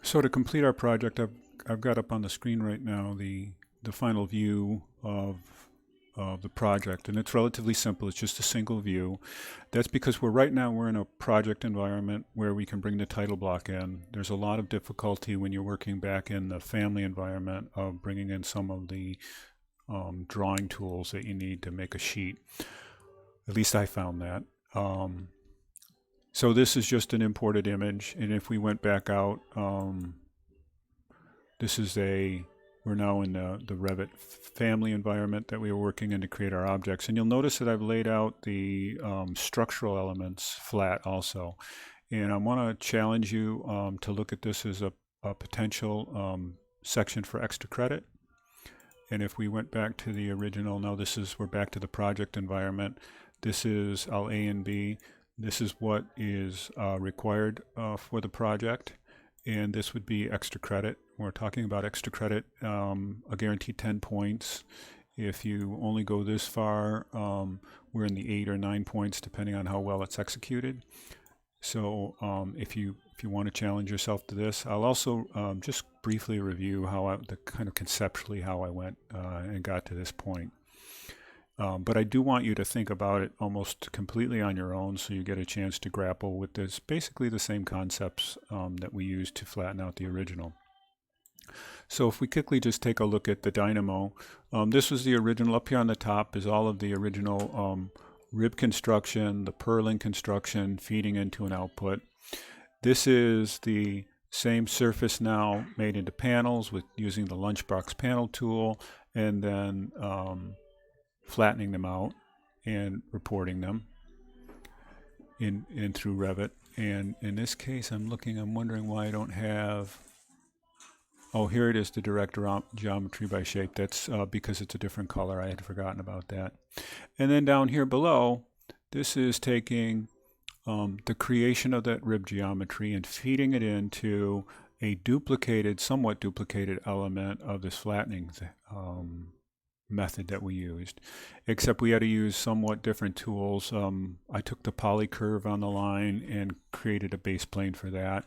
So to complete our project, I've got up on the screen right now the final view of the project, and it's relatively simple. It's just a single view. That's because right now we're in a project environment where we can bring the title block in. There's a lot of difficulty when you're working back in the family environment of bringing in some of the drawing tools that you need to make a sheet. At least I found that. So this is just an imported image, and if we went back out, we're now in the Revit family environment that we were working in to create our objects. And you'll notice that I've laid out the structural elements flat also. And I want to challenge you to look at this as a potential section for extra credit. And if we went back to the original, now we're back to the project environment. This is our A and B. This is what is required for the project, and this would be extra credit. We're talking about extra credit, a guaranteed 10 points. If you only go this far, we're in the 8 or 9 points, depending on how well it's executed. So if you want to challenge yourself to this, I'll also just briefly review kind of conceptually how I went and got to this point. But I do want you to think about it almost completely on your own, so you get a chance to grapple with this, basically the same concepts that we used to flatten out the original. So if we quickly just take a look at the dynamo, this was the original. Up here on the top is all of the original rib construction, the purling construction, feeding into an output. This is the same surface now made into panels with using the lunchbox panel tool, and then flattening them out and reporting them in through Revit. And in this case, I'm wondering why I don't have, oh, here it is, the direct geometry by shape. That's because it's a different color. I had forgotten about that. And then down here below, this is taking the creation of that rib geometry and feeding it into a somewhat duplicated element of this flattening method that we used, except we had to use somewhat different tools. I took the poly curve on the line and created a base plane for that.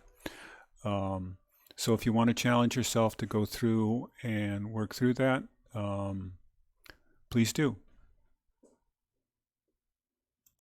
So if you want to challenge yourself to go through and work through that, please do.